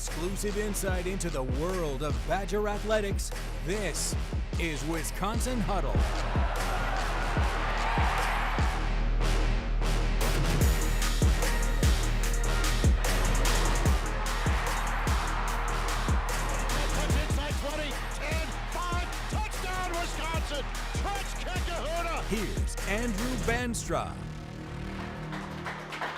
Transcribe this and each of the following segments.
exclusive insight into the world of Badger athletics, this is Wisconsin Huddle. Here's Andrew Banstra.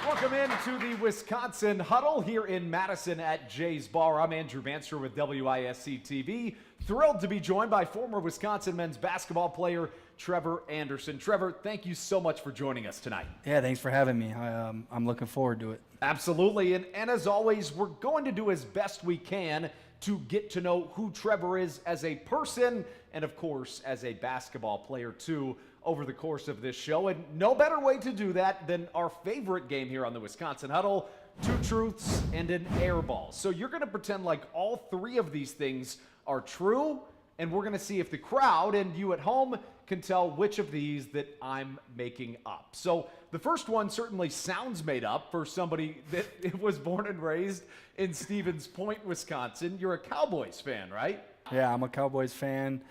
Welcome into the Wisconsin Huddle here in Madison at Jay's Bar. I'm Andrew Banstra with WISC TV. Thrilled to be joined by former Wisconsin men's basketball player Trevor Anderson. Trevor, thank you so much for joining us tonight. Yeah, thanks for having me. I'm looking forward to it. Absolutely, and as always, we're going to do as best we can to get to know who Trevor is as a person and, of course, as a basketball player, too, over the course of this show. And no better way to do that than our favorite game here on the Wisconsin Huddle, Two Truths and an Airball. So you're going to pretend like all three of these things are true, and we're going to see if the crowd and you at home can tell which of these that I'm making up. So the first one certainly sounds made up for somebody that was born and raised in Stevens Point, Wisconsin. You're a Cowboys fan, right? Yeah, I'm a Cowboys fan.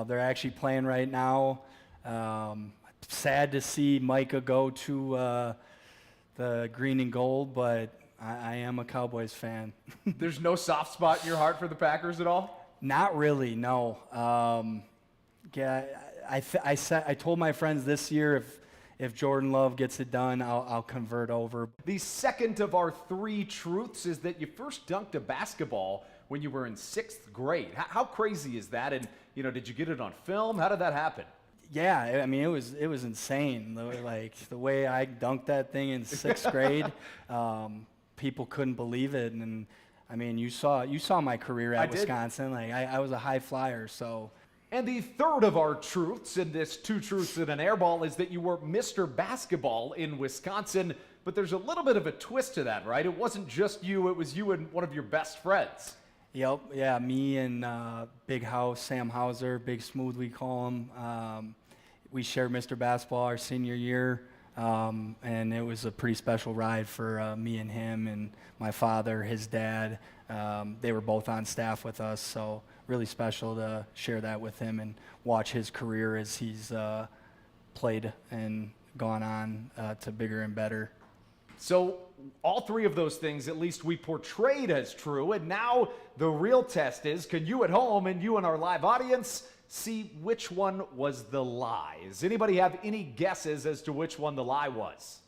They're actually playing right now. Sad to see Micah go to the green and gold, but I am a Cowboys fan. There's no soft spot in your heart for the Packers at all? Not really, no. Yeah, I told my friends this year if Jordan Love gets it done, I'll convert over. The second of our three truths is that you first dunked a basketball when you were in 6th grade. How crazy is that? And did you get it on film? How did that happen? Yeah, I mean it was insane. The way I dunked that thing in 6th grade, people couldn't believe it. And I mean, you saw my career at Wisconsin. I was a high flyer, so. And the third of our truths in this Two Truths and an Airball is that you were Mr. Basketball in Wisconsin, but there's a little bit of a twist to that, right? It wasn't just you, it was you and one of your best friends. Yep, yeah, me and Big House, Sam Hauser, Big Smooth we call him. We shared Mr. Basketball our senior year, and it was a pretty special ride for me and him and my father, his dad. They were both on staff with us, so really special to share that with him and watch his career as he's played and gone on to bigger and better. So all three of those things, at least we portrayed as true, and now the real test is, can you at home and you and our live audience see which one was the lie? Does anybody have any guesses as to which one the lie was?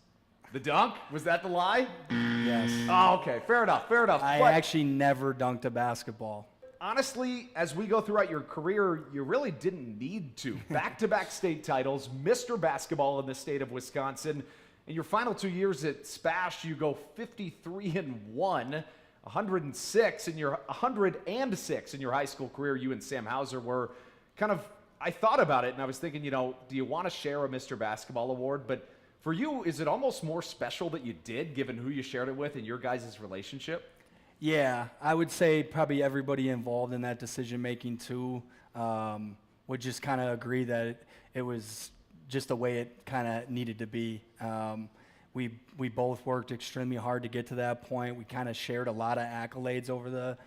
The dunk? Was that the lie? Yes. Oh, okay. Fair enough. I actually never dunked a basketball. Honestly, as we go throughout your career, you really didn't need to. Back-to-back state titles, Mr. Basketball in the state of Wisconsin. In your final 2 years at Spash, you go 53-1, 106 in your 106 in your high school career. You and Sam Hauser were kind of, I thought about it and I was thinking, do you want to share a Mr. Basketball award? But for you, is it almost more special that you did, given who you shared it with and your guys' relationship? Yeah, I would say probably everybody involved in that decision-making too would just kind of agree that it was just the way it kind of needed to be. We both worked extremely hard to get to that point. We kind of shared a lot of accolades over the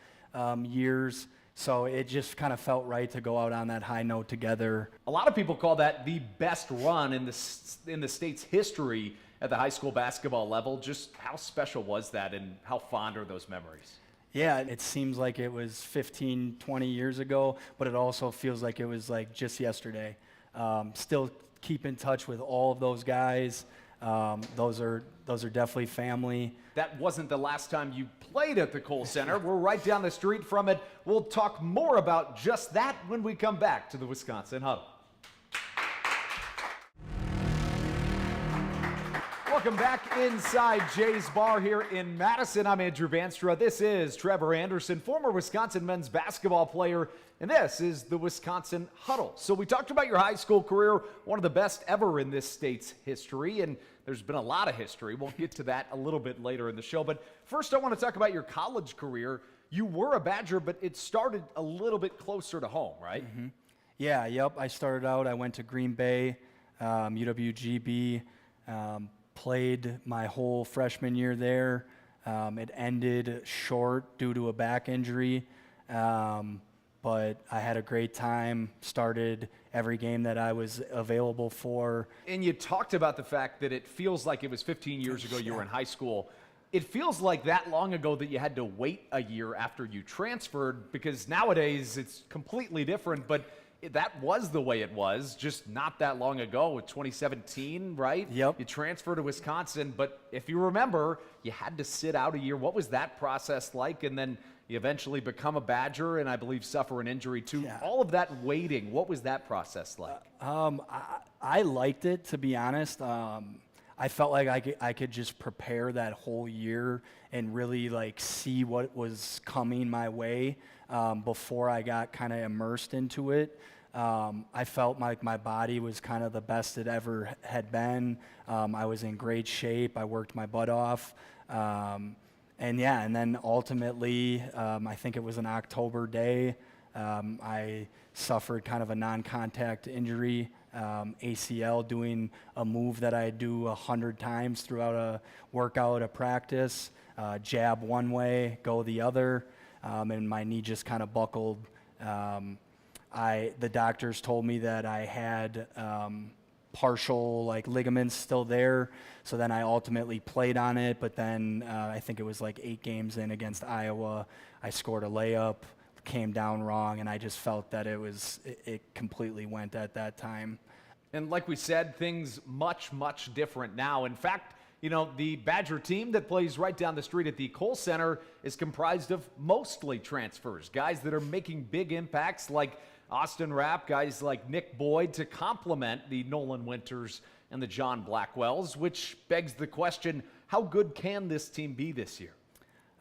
years, so it just kind of felt right to go out on that high note together. A lot of people call that the best run in the state's history at the high school basketball level. Just how special was that, and how fond are those memories? Yeah, it seems like it was 15, 20 years ago, but it also feels like it was like just yesterday. Still keep in touch with all of those guys. Those are definitely family. That wasn't the last time you played at the Kohl Center. We're right down the street from it. We'll talk more about just that when we come back to the Wisconsin Huddle. Welcome back inside Jay's Bar here in Madison. I'm Andrew Banstra. This is Trevor Anderson, former Wisconsin men's basketball player, and this is the Wisconsin Huddle. So we talked about your high school career, one of the best ever in this state's history, and there's been a lot of history. We'll get to that a little bit later in the show. But first, I want to talk about your college career. You were a Badger, but it started a little bit closer to home, right? Mm-hmm. Yeah, yep. I started out, I went to Green Bay, UWGB, played my whole freshman year there, It ended short due to a back injury, but I had a great time, started every game that I was available for. And you talked about the fact that it feels like it was 15 years ago you were in high school. It feels like that long ago that you had to wait a year after you transferred, because nowadays it's completely different, but that was the way it was just not that long ago with 2017, right? Yep. You transferred to Wisconsin, but if you remember, you had to sit out a year. What was that process like? And then you eventually become a Badger and I believe suffer an injury too. Yeah. All of that waiting, what was that process like? I liked it, to be honest. I felt like I could just prepare that whole year and really like see what was coming my way before I got kind of immersed into it. I felt like my body was kind of the best it ever had been. I was in great shape. I worked my butt off. And then ultimately, I think it was an October day, I suffered kind of a non-contact injury, ACL, doing a move that I do 100 times throughout a workout, a practice, jab one way, go the other, and my knee just kind of buckled. The doctors told me that I had partial like ligaments still there, so then I ultimately played on it, but then I think it was like 8 games in against Iowa, I scored a layup, came down wrong, and I just felt that it completely went at that time. And like we said, things much, much different now. In fact, you know, the Badger team that plays right down the street at the Kohl Center is comprised of mostly transfers, guys that are making big impacts like Austin Rapp, guys like Nick Boyd to complement the Nolan Winters and the John Blackwells, which begs the question, how good can this team be this year?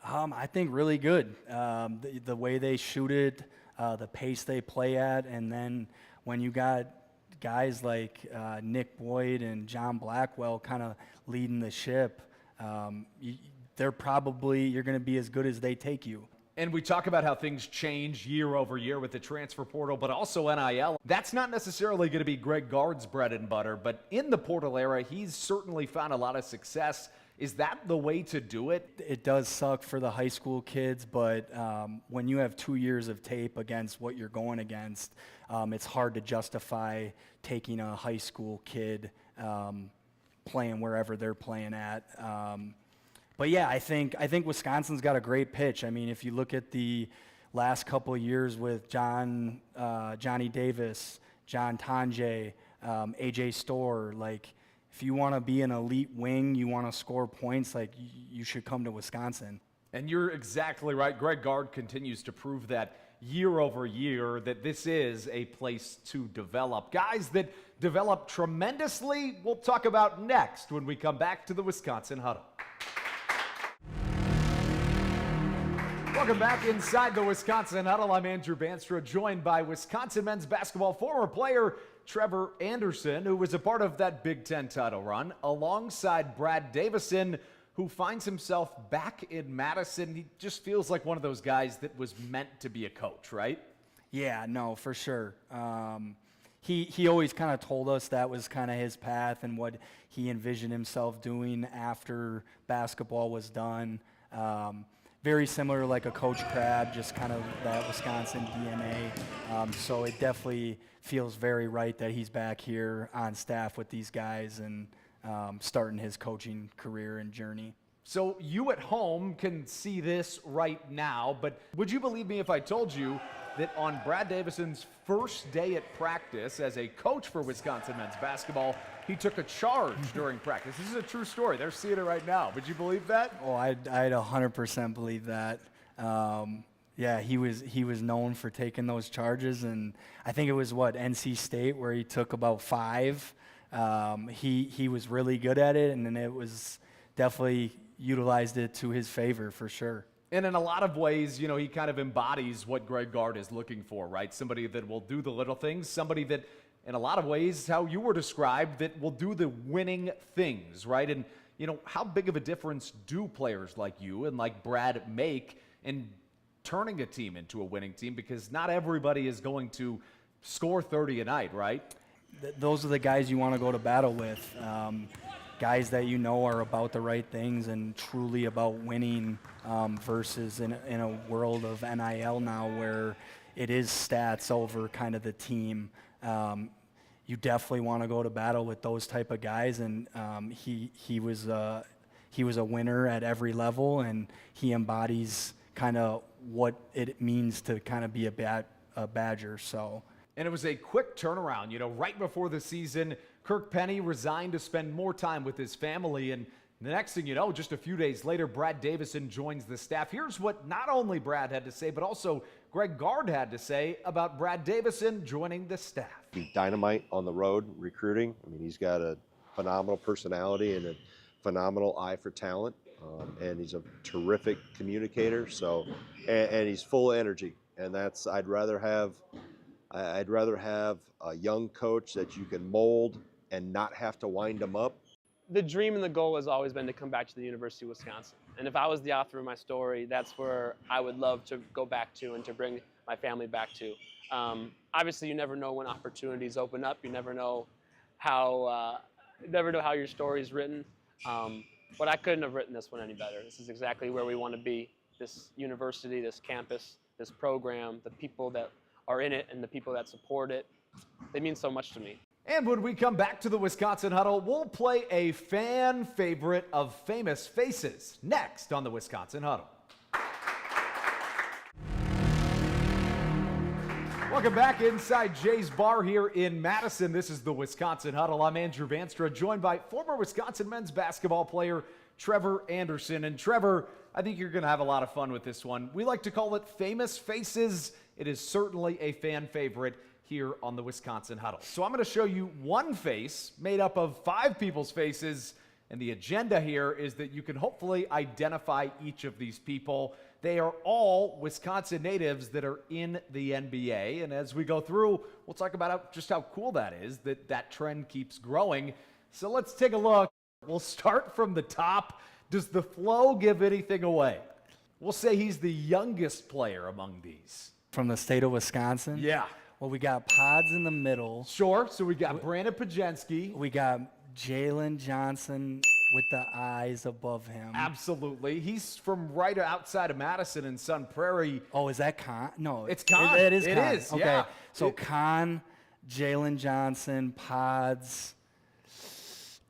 I think really good. The way they shoot it, the pace they play at, and then when you got guys like Nick Boyd and John Blackwell kind of leading the ship, you're going to be as good as they take you. And we talk about how things change year over year with the transfer portal, but also NIL. That's not necessarily going to be Greg Gard's bread and butter, but in the portal era, he's certainly found a lot of success. Is that the way to do it? It does suck for the high school kids, but when you have 2 years of tape against what you're going against, it's hard to justify taking a high school kid playing wherever they're playing at. But yeah, I think Wisconsin's got a great pitch. I mean, if you look at the last couple of years with Johnny Davis, John Tanjay, AJ Storr, like, if you want to be an elite wing, you want to score points, like, you should come to Wisconsin. And you're exactly right. Greg Gard continues to prove that year over year that this is a place to develop. Guys that develop tremendously, we'll talk about next when we come back to the Wisconsin Huddle. Welcome back inside the Wisconsin Huddle. I'm Andrew Banstra, joined by Wisconsin men's basketball former player Trevor Anderson, who was a part of that Big Ten title run, alongside Brad Davidson, who finds himself back in Madison. He just feels like one of those guys that was meant to be a coach, right? Yeah, no, for sure. He always kind of told us that was kind of his path and what he envisioned himself doing after basketball was done. Very similar like a Coach Crab, just kind of that Wisconsin DNA. So it definitely feels very right that he's back here on staff with these guys and starting his coaching career and journey. So you at home can see this right now, but would you believe me if I told you that on Brad Davidson's first day at practice as a coach for Wisconsin men's basketball, he took a charge during practice? This is a true story. They're seeing it right now. Would you believe that? Oh, I'd 100% believe that. Yeah, he was known for taking those charges, and I think it was NC State where he took about 5. He was really good at it, and then it was definitely utilized it to his favor for sure. And in a lot of ways, you know, he kind of embodies what Greg Gard is looking for, right? Somebody that will do the little things, somebody that, in a lot of ways, how you were described, that will do the winning things, right? And, you know, how big of a difference do players like you and like Brad make in turning a team into a winning team? Because not everybody is going to score 30 a night, right? Those are the guys you want to go to battle with. guys that you know are about the right things and truly about winning, versus in a world of NIL now where it is stats over kind of the team. You definitely want to go to battle with those type of guys, and he was a winner at every level, and he embodies kind of what it means to kind of be a Badger. So. And it was a quick turnaround. Right before the season, Kirk Penny resigned to spend more time with his family. And the next thing you know, just a few days later, Brad Davidson joins the staff. Here's what not only Brad had to say, but also Greg Gard had to say about Brad Davidson joining the staff. He's dynamite on the road recruiting. I mean, he's got a phenomenal personality and a phenomenal eye for talent. And he's a terrific communicator. So, and he's full of energy. And I'd rather have a young coach that you can mold and not have to wind them up. The dream and the goal has always been to come back to the University of Wisconsin. And if I was the author of my story, that's where I would love to go back to and to bring my family back to. Obviously, you never know when opportunities open up. You never know how your story is written. But I couldn't have written this one any better. This is exactly where we want to be. This university, this campus, this program, the people that are in it and the people that support it, they mean so much to me. And when we come back to the Wisconsin Huddle, we'll play a fan favorite of famous faces next on the Wisconsin Huddle. Welcome back inside Jay's Bar here in Madison. This is the Wisconsin Huddle. I'm Andrew Vanstra, joined by former Wisconsin men's basketball player Trevor Anderson. And Trevor, I think you're going to have a lot of fun with this one. We like to call it Famous Faces. It is certainly a fan favorite here on the Wisconsin Huddle. So I'm going to show you one face made up of 5 people's faces, and the agenda here is that you can hopefully identify each of these people. They are all Wisconsin natives that are in the NBA, and as we go through, we'll talk about just how cool that is, that trend keeps growing. So let's take a look. We'll start from the top. Does the flow give anything away? We'll say he's the youngest player among these. From the state of Wisconsin? Yeah. Well, we got Pods in the middle. Sure. So we got Brandon Pajensky. We got Jalen Johnson with the eyes above him. Absolutely. He's from right outside of Madison in Sun Prairie. Oh, is that Con? No. It's Con. It is It Con. is, Okay. yeah. So Con, Jalen Johnson, Pods,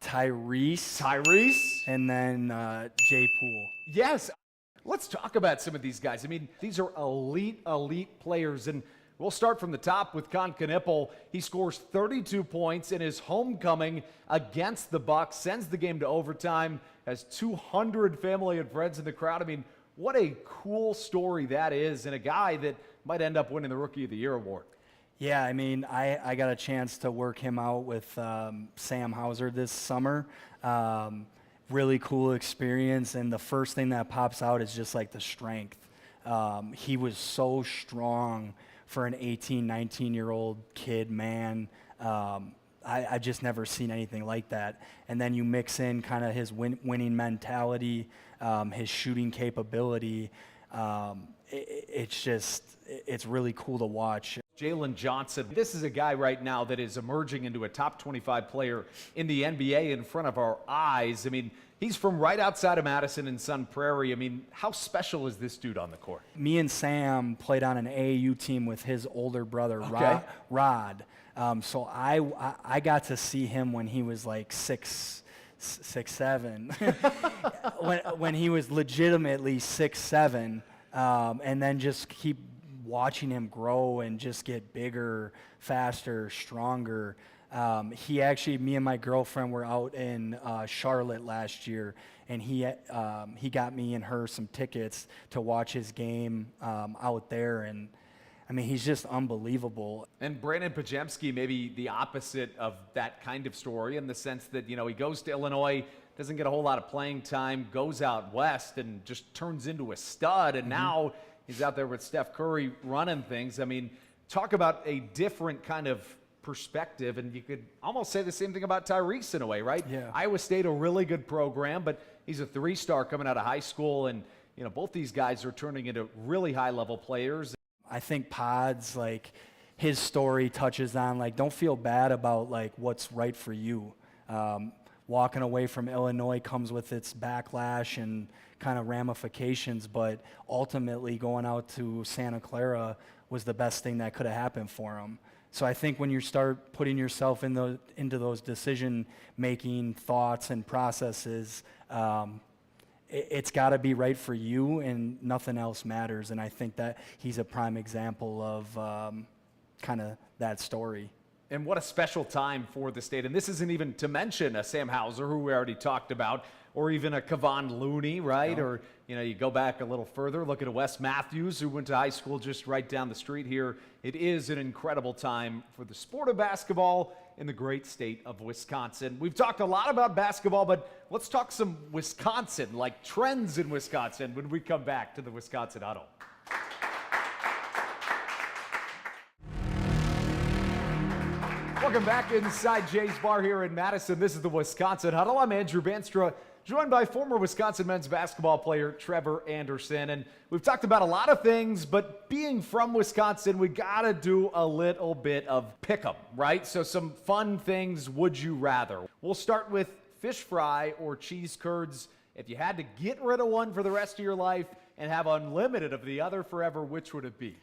Tyrese. And then Jay Poole. Yes. Let's talk about some of these guys. I mean, these are elite players. And we'll start from the top with Con Knipple. He scores 32 points in his homecoming against the Bucks, sends the game to overtime, has 200 family and friends in the crowd. I mean, what a cool story that is, and a guy that might end up winning the Rookie of the Year award. Yeah, I mean, I got a chance to work him out with Sam Hauser this summer. Really cool experience, and the first thing that pops out is just like the strength. He was so strong for an 18, 19-year-old kid, man. I just never seen anything like that. And then you mix in kind of his winning mentality, his shooting capability. It's really cool to watch. Jalen Johnson, this is a guy right now that is emerging into a top 25 player in the NBA in front of our eyes. I mean, he's from right outside of Madison in Sun Prairie. I mean, how special is this dude on the court? Me and Sam played on an AAU team with his older brother, Okay. Rod. So I got to see him when he was like 6'7", when he was legitimately 6'7", and then just keep watching him grow and just get bigger, faster, stronger. Me and my girlfriend were out in Charlotte last year, and he got me and her some tickets to watch his game out there, and I mean, he's just unbelievable. And Brandon Pajemski, maybe the opposite of that kind of story in the sense that, he goes to Illinois, doesn't get a whole lot of playing time, goes out west and just turns into a stud, and now he's out there with Steph Curry running things. I mean, talk about a different kind of perspective, and you could almost say the same thing about Tyrese in a way, right? Yeah. Iowa State, a really good program, but he's a 3-star coming out of high school, and both these guys are turning into really high-level players. I think Pods, like, his story touches on, like, don't feel bad about, like, what's right for you. walking away from Illinois comes with its backlash and kind of ramifications, but ultimately going out to Santa Clara was the best thing that could have happened for him. So I think when you start putting yourself into those decision-making thoughts and processes, it's got to be right for you, and nothing else matters. And I think that he's a prime example of kind of that story. And what a special time for the state. And this isn't even to mention a Sam Hauser, who we already talked about, or even a Kevon Looney, right? No. Or, you go back a little further, look at a Wes Matthews, who went to high school just right down the street here. It is an incredible time for the sport of basketball in the great state of Wisconsin. We've talked a lot about basketball, but let's talk some Wisconsin, like trends in Wisconsin, when we come back to the Wisconsin Huddle. Welcome back inside Jay's Bar here in Madison. This is the Wisconsin Huddle. I'm Andrew Banstra, joined by former Wisconsin men's basketball player Trevor Anderson. And we've talked about a lot of things, but being from Wisconsin, we got to do a little bit of pick'em, right? So some fun things, would you rather? We'll start with fish fry or cheese curds. If you had to get rid of one for the rest of your life and have unlimited of the other forever, which would it be?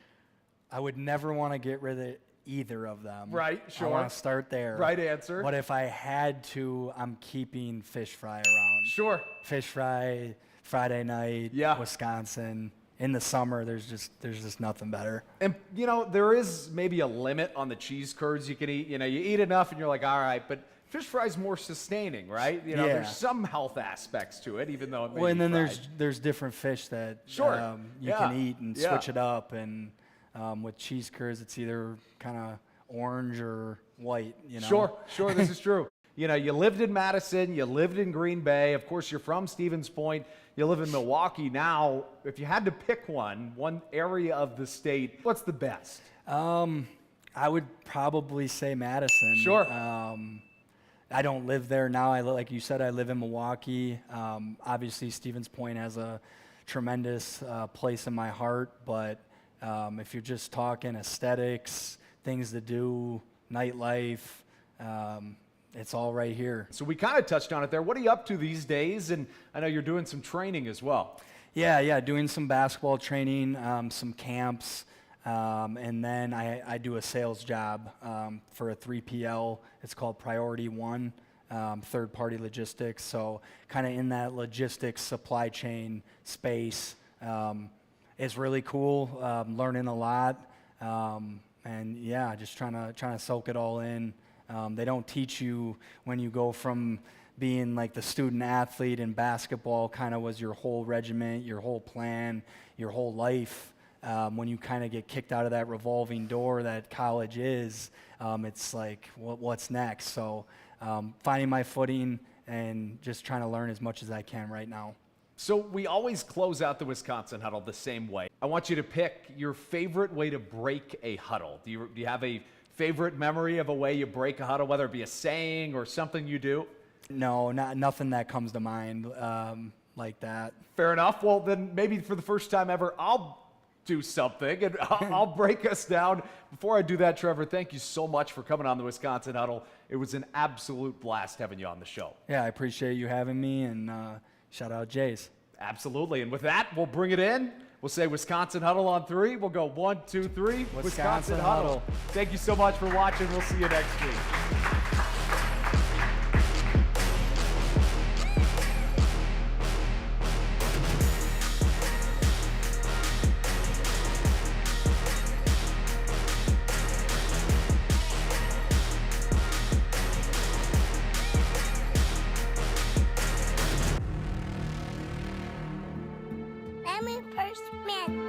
I would never want to get rid of either of them. Right, sure. I want to start there. Right answer. But if I had to, I'm keeping fish fry around. Sure. Fish fry, Friday night, yeah. Wisconsin. In the summer, there's just nothing better. And, there is maybe a limit on the cheese curds you can eat. You eat enough and you're like, all right, but fish fry is more sustaining, right? Yeah. There's some health aspects to it, even though it may Well, and be then fried. there's different fish that sure. You can eat and switch it up. And with cheese curds, it's either kind of orange or white, Sure, this is true. You lived in Madison, you lived in Green Bay. Of course, you're from Stevens Point. You live in Milwaukee now. If you had to pick one area of the state, what's the best? I would probably say Madison. Sure. I don't live there now. Like you said, I live in Milwaukee. Obviously, Stevens Point has a tremendous place in my heart, but if you're just talking aesthetics, things to do, nightlife, it's all right here. So we kind of touched on it there. What are you up to these days? And I know you're doing some training as well. Yeah, doing some basketball training, some camps, and then I do a sales job for a 3PL. It's called Priority One, third-party logistics. So kind of in that logistics supply chain space. It's really cool, learning a lot. And yeah, just trying to soak it all in. They don't teach you when you go from being like the student athlete in basketball, kind of was your whole regiment, your whole plan, your whole life. When you kind of get kicked out of that revolving door that college is, it's like, what's next? So finding my footing and just trying to learn as much as I can right now. So we always close out the Wisconsin Huddle the same way. I want you to pick your favorite way to break a huddle. Do you have a favorite memory of a way you break a huddle, whether it be a saying or something you do? No, nothing that comes to mind like that. Fair enough. Well, then maybe for the first time ever, I'll do something and I'll break us down. Before I do that, Trevor, thank you so much for coming on the Wisconsin Huddle. It was an absolute blast having you on the show. Yeah, I appreciate you having me, and shout out Jays. Absolutely. And with that, we'll bring it in. We'll say Wisconsin Huddle on 3. We'll go 1, 2, 3. Wisconsin Huddle. Thank you so much for watching. We'll see you next week. Let me first man.